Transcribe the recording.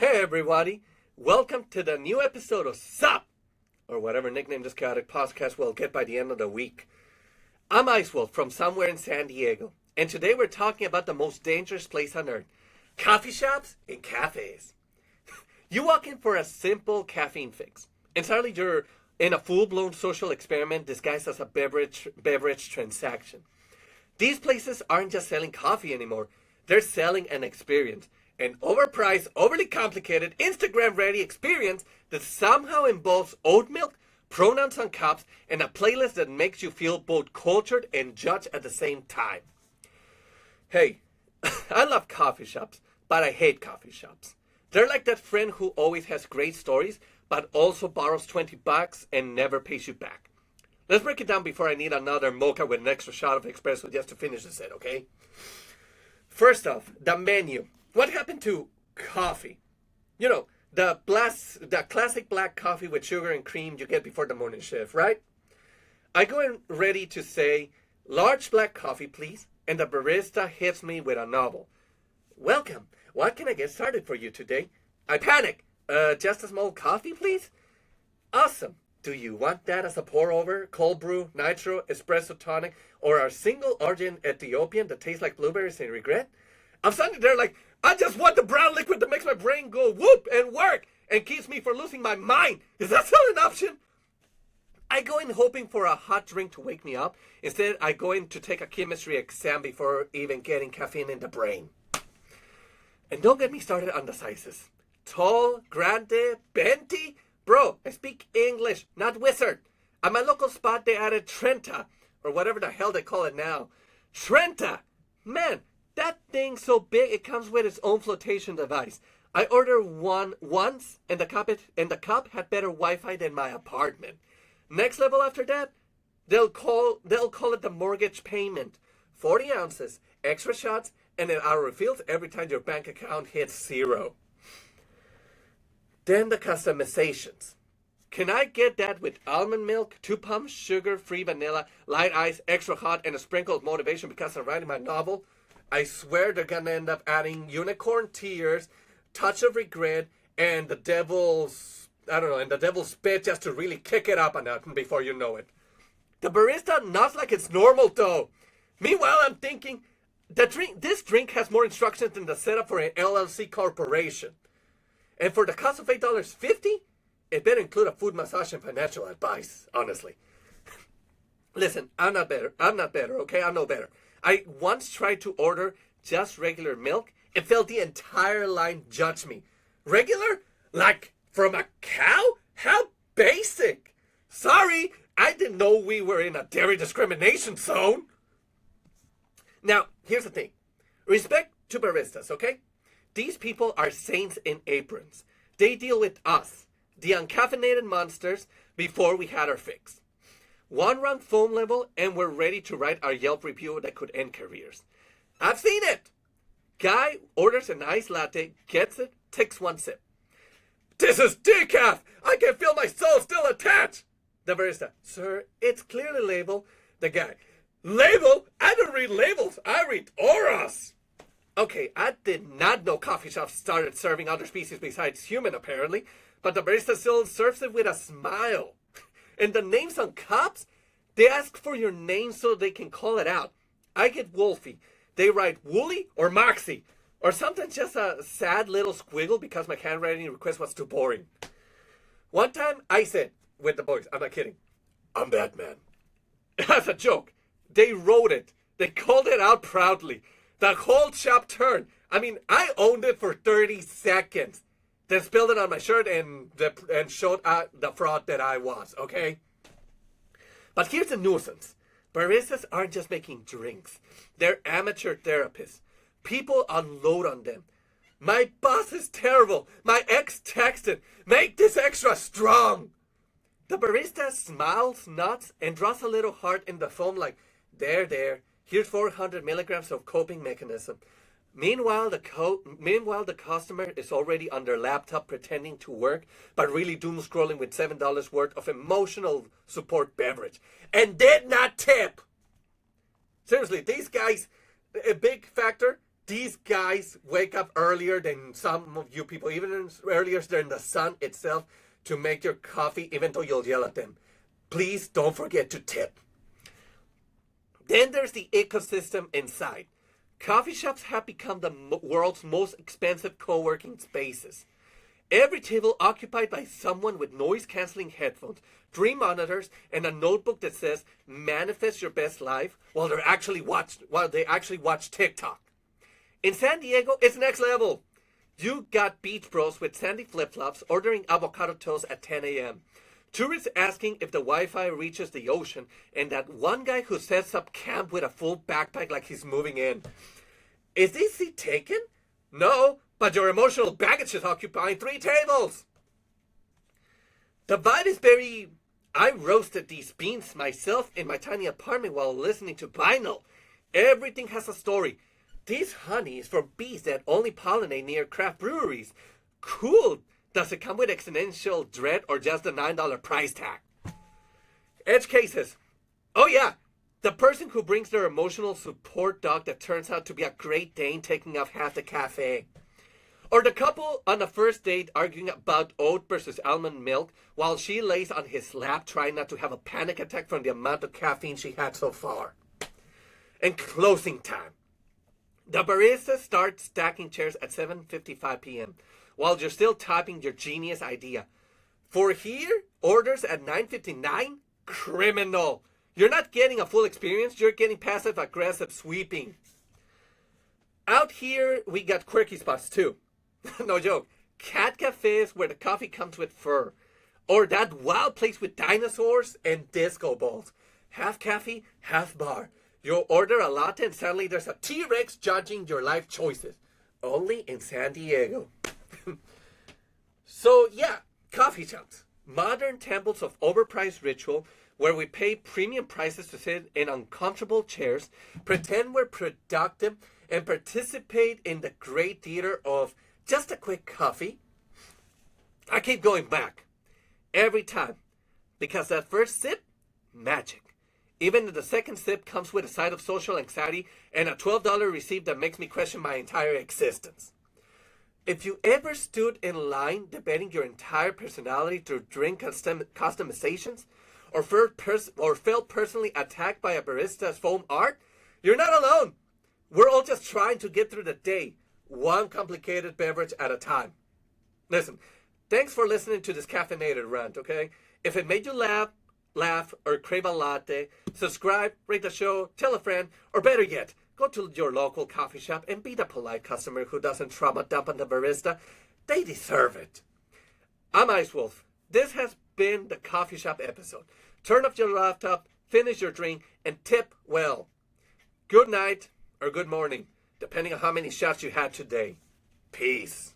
Hey everybody, welcome to the new episode of Sup, or whatever nickname this chaotic podcast will get by the end of the week. I'm Ice Wolf from somewhere in San Diego, and today we're talking about the most dangerous place on earth, coffee shops and cafes. You walk in for a simple caffeine fix, and suddenly you're in a full-blown social experiment disguised as a beverage transaction. These places aren't just selling coffee anymore, they're selling an experience. An overpriced, overly complicated, Instagram-ready experience that somehow involves oat milk, pronouns on cups, and a playlist that makes you feel both cultured and judged at the same time. Hey, I love coffee shops, but I hate coffee shops. They're like that friend who always has great stories, but also borrows $20 and never pays you back. Let's break it down before I need another mocha with an extra shot of espresso just to finish the set, okay? First off, the menu. What happened to coffee? You know, the classic black coffee with sugar and cream you get before the morning shift, right? I go in ready to say, large black coffee, please, and the barista hits me with a novel. Welcome. What can I get started for you today? I panic. Just a small coffee, please? Awesome. Do you want that as a pour-over, cold brew, nitro, espresso tonic, or a single origin Ethiopian that tastes like blueberries and regret? I'm standing there like, I just want the brown liquid that makes my brain go whoop and work and keeps me from losing my mind. Is that still an option? I go in hoping for a hot drink to wake me up. Instead, I go in to take a chemistry exam before even getting caffeine in the brain. And don't get me started on the sizes. Tall, Grande, Venti. Bro, I speak English, not wizard. At my local spot, they added Trenta, or whatever the hell they call it now. Trenta! Man, that thing's so big it comes with its own flotation device. I ordered one once, and the cup had better Wi-Fi than my apartment. Next level after that, they'll call it the mortgage payment. 40 ounces, extra shots, and an auto refills every time your bank account hits zero. Then the customizations. Can I get that with almond milk, 2 pumps, sugar, free vanilla, light ice, extra hot, and a sprinkle of motivation because I'm writing my novel? I swear they're gonna end up adding unicorn tears, touch of regret, and the devil's spit just to really kick it up a notch before you know it. The barista nods like it's normal though. Meanwhile, I'm thinking, this drink has more instructions than the setup for an LLC corporation. And for the cost of $8.50, it better include a food massage and financial advice, honestly. Listen, I'm not better, okay? I'm no better. I once tried to order just regular milk and felt the entire line judge me. Regular? Like from a cow? How basic! Sorry, I didn't know we were in a dairy discrimination zone. Now, here's the thing. Respect to baristas, okay? These people are saints in aprons. They deal with us, the uncaffeinated monsters, before we had our fix. One wrong phone level and we're ready to write our Yelp review that could end careers. I've seen it! Guy orders an iced latte, gets it, takes one sip. This is decaf! I can feel my soul still attached! The barista, sir, it's clearly labeled. The guy, label? I don't read labels, I read auras! Okay, I did not know coffee shops started serving other species besides human apparently, but the barista still serves it with a smile. And the names on cups? They ask for your name so they can call it out. I get Wolfie. They write Wooly or Moxie. Or sometimes just a sad little squiggle because my handwriting request was too boring. One time I said, with the boys, I'm not kidding, I'm Batman. As a joke. They wrote it. They called it out proudly. The whole shop turned. I mean, I owned it for 30 seconds. Then spilled it on my shirt and showed the fraud that I was, okay? But here's the nuisance. Baristas aren't just making drinks. They're amateur therapists. People unload on them. My boss is terrible. My ex texted, make this extra strong. The barista smiles, nods, and draws a little heart in the foam like, there, here's 400 milligrams of coping mechanism. Meanwhile, the customer is already on their laptop pretending to work, but really doom scrolling with $7 worth of emotional support beverage. And did not tip! Seriously, these guys, a big factor, These guys wake up earlier than some of you people, even earlier than the sun itself, to make your coffee, even though you'll yell at them. Please don't forget to tip. Then there's the ecosystem inside. Coffee shops have become the world's most expensive co-working spaces. Every table occupied by someone with noise-canceling headphones, 3 monitors, and a notebook that says "Manifest your best life" while they actually watch TikTok. In San Diego, it's next level. You got beach bros with sandy flip-flops ordering avocado toast at 10 a.m. Tourists asking if the Wi-Fi reaches the ocean, and that one guy who sets up camp with a full backpack like he's moving in. Is this seat taken? No, but your emotional baggage is occupying 3 tables. The vibe is very... I roasted these beans myself in my tiny apartment while listening to vinyl. Everything has a story. This honey is from bees that only pollinate near craft breweries. Cool. Does it come with existential dread or just the $9 price tag? Edge cases. Oh yeah, the person who brings their emotional support dog that turns out to be a Great Dane taking up half the cafe. Or the couple on the first date arguing about oat versus almond milk while she lays on his lap trying not to have a panic attack from the amount of caffeine she had so far. And closing time. The barista starts stacking chairs at 7:55 p.m. while you're still typing your genius idea. For here, orders at 9:59? Criminal. You're not getting a full experience, you're getting passive-aggressive sweeping. Out here, we got quirky spots too. No joke. Cat cafes where the coffee comes with fur. Or that wild place with dinosaurs and disco balls. Half cafe, half bar. You order a latte and suddenly there's a T-Rex judging your life choices. Only in San Diego. So yeah, coffee shops. Modern temples of overpriced ritual where we pay premium prices to sit in uncomfortable chairs, pretend we're productive, and participate in the great theater of just a quick coffee. I keep going back. Every time. Because that first sip, magic. Even if the second sip comes with a side of social anxiety and a $12 receipt that makes me question my entire existence. If you ever stood in line debating your entire personality through drink customizations, or felt personally attacked by a barista's foam art, you're not alone. We're all just trying to get through the day, one complicated beverage at a time. Listen, thanks for listening to this caffeinated rant, okay? If it made you laugh, or crave a latte, subscribe, rate the show, tell a friend, or better yet, go to your local coffee shop and be the polite customer who doesn't trauma dump on the barista. They deserve it. I'm Ice Wolf. This has been the coffee shop episode. Turn off your laptop, finish your drink, and tip well. Good night or good morning, depending on how many shots you had today. Peace.